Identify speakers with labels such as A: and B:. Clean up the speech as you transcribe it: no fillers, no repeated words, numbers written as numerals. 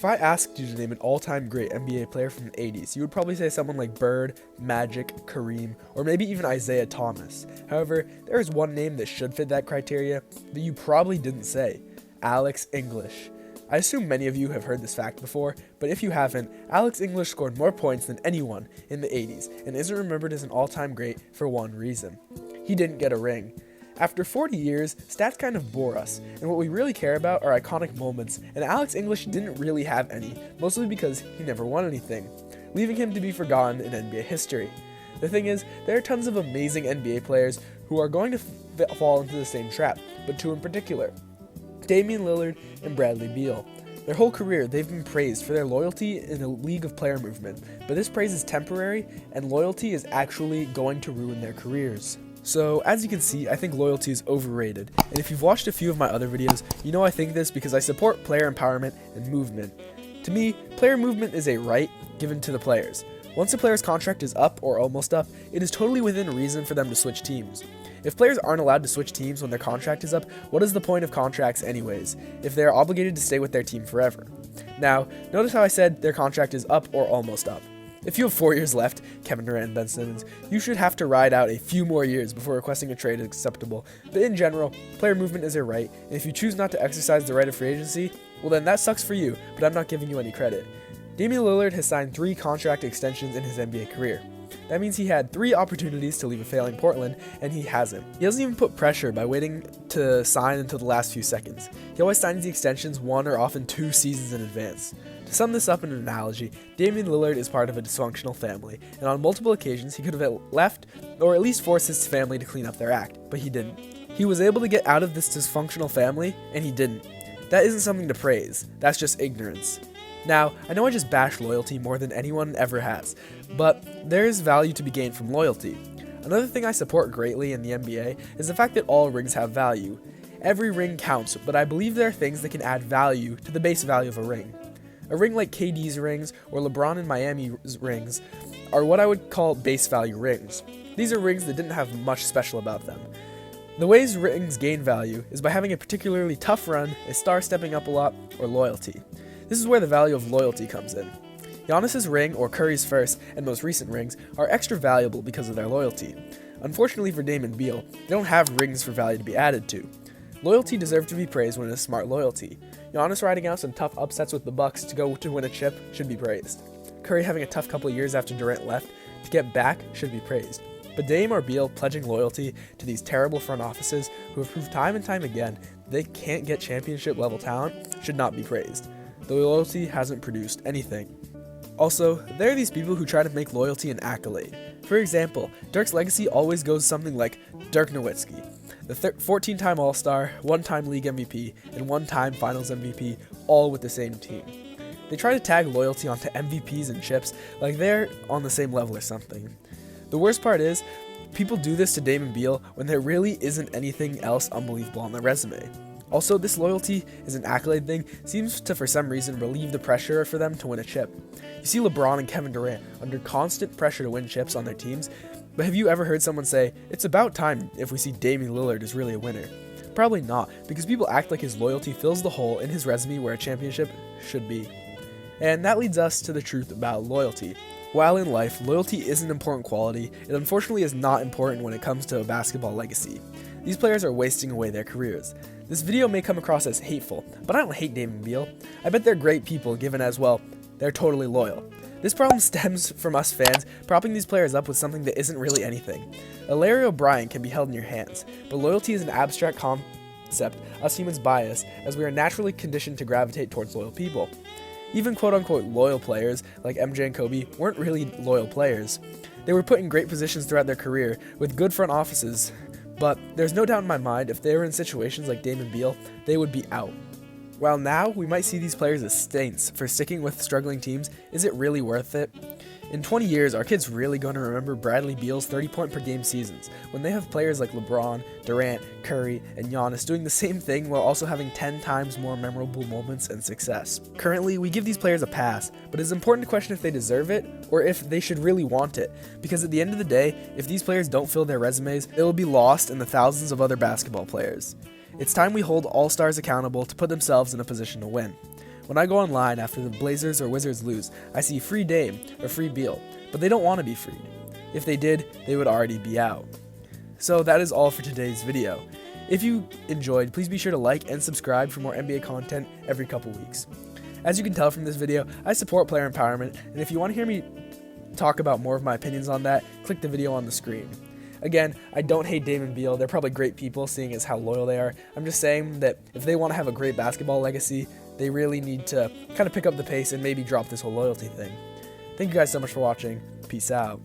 A: If I asked you to name an all-time great NBA player from the 80s, you would probably say someone like Bird, Magic, Kareem, or maybe even Isaiah Thomas. However, there is one name that should fit that criteria that you probably didn't say: Alex English. I assume many of you have heard this fact before, but if you haven't, Alex English scored more points than anyone in the 80s and isn't remembered as an all-time great for one reason: he didn't get a ring. After 40 years, stats kind of bore us, and what we really care about are iconic moments, and Alex English didn't really have any, mostly because he never won anything, leaving him to be forgotten in NBA history. The thing is, there are tons of amazing NBA players who are going to fall into the same trap, but two in particular: Damian Lillard and Bradley Beal. Their whole career, they've been praised for their loyalty in a league of player movement, but this praise is temporary, and loyalty is actually going to ruin their careers. So, as you can see, I think loyalty is overrated, and if you've watched a few of my other videos, you know I think this because I support player empowerment and movement. To me, player movement is a right given to the players. Once a player's contract is up or almost up, it is totally within reason for them to switch teams. If players aren't allowed to switch teams when their contract is up, what is the point of contracts anyways, if they are obligated to stay with their team forever? Now, notice how I said their contract is up or almost up. If you have 4 years left, Kevin Durant and Ben Simmons, you should have to ride out a few more years before requesting a trade is acceptable. But in general, player movement is a right, and if you choose not to exercise the right of free agency, well then that sucks for you, but I'm not giving you any credit. Damian Lillard has signed 3 contract extensions in his NBA career. That means he had 3 opportunities to leave a failing Portland, and he hasn't. He doesn't even put pressure by waiting to sign until the last few seconds. He always signs the extensions 1 or often 2 seasons in advance. To sum this up in an analogy, Damian Lillard is part of a dysfunctional family, and on multiple occasions he could have left or at least forced his family to clean up their act, but he didn't. He was able to get out of this dysfunctional family, and he didn't. That isn't something to praise, that's just ignorance. Now, I know I just bash loyalty more than anyone ever has, but there is value to be gained from loyalty. Another thing I support greatly in the NBA is the fact that all rings have value. Every ring counts, but I believe there are things that can add value to the base value of a ring. A ring like KD's rings or LeBron and Miami's rings are what I would call base value rings. These are rings that didn't have much special about them. The ways rings gain value is by having a particularly tough run, a star stepping up a lot, or loyalty. This is where the value of loyalty comes in. Giannis's ring, or Curry's first and most recent rings, are extra valuable because of their loyalty. Unfortunately for Dame and Beal, they don't have rings for value to be added to. Loyalty deserves to be praised when it is smart loyalty. Giannis riding out some tough upsets with the Bucks to go to win a chip should be praised. Curry having a tough couple of years after Durant left to get back should be praised. But Dame or Beal pledging loyalty to these terrible front offices who have proved time and time again they can't get championship level talent should not be praised. The loyalty hasn't produced anything. Also, there are these people who try to make loyalty an accolade. For example, Dirk's legacy always goes something like Dirk Nowitzki, the 14-time All-Star, 1-time League MVP, and 1-time Finals MVP, all with the same team. They try to tag loyalty onto MVPs and chips like they're on the same level or something. The worst part is, people do this to Dame and Beal when there really isn't anything else unbelievable on their resume. Also, this loyalty is an accolade thing seems to for some reason relieve the pressure for them to win a chip. You see LeBron and Kevin Durant under constant pressure to win chips on their teams, but have you ever heard someone say, it's about time if we see Damian Lillard is really a winner? Probably not, because people act like his loyalty fills the hole in his resume where a championship should be. And that leads us to the truth about loyalty. While in life, loyalty is an important quality, it unfortunately is not important when it comes to a basketball legacy. These players are wasting away their careers. This video may come across as hateful, but I don't hate Dame and Beal. I bet they're great people given as well, they're totally loyal. This problem stems from us fans propping these players up with something that isn't really anything. A Larry O'Brien can be held in your hands, but loyalty is an abstract concept us humans bias as we are naturally conditioned to gravitate towards loyal people. Even quote-unquote loyal players like MJ and Kobe weren't really loyal players. They were put in great positions throughout their career with good front offices, but there's no doubt in my mind if they were in situations like Dame and Beal, they would be out. While now we might see these players as saints for sticking with struggling teams, is it really worth it? In 20 years, are kids really going to remember Bradley Beal's 30-point-per-game seasons when they have players like LeBron, Durant, Curry, and Giannis doing the same thing while also having 10 times more memorable moments and success? Currently, we give these players a pass, but it's important to question if they deserve it or if they should really want it, because at the end of the day, if these players don't fill their resumes, it will be lost in the thousands of other basketball players. It's time we hold all-stars accountable to put themselves in a position to win. When I go online after the Blazers or Wizards lose, I see free Dame or free Beal, but they don't want to be freed. If they did, they would already be out. So that is all for today's video. If you enjoyed, please be sure to like and subscribe for more NBA content every couple weeks. As you can tell from this video, I support player empowerment, and if you want to hear me talk about more of my opinions on that, click the video on the screen. Again, I don't hate Dame and Beal. They're probably great people, seeing as how loyal they are. I'm just saying that if they want to have a great basketball legacy, they really need to kind of pick up the pace and maybe drop this whole loyalty thing. Thank you guys so much for watching. Peace out.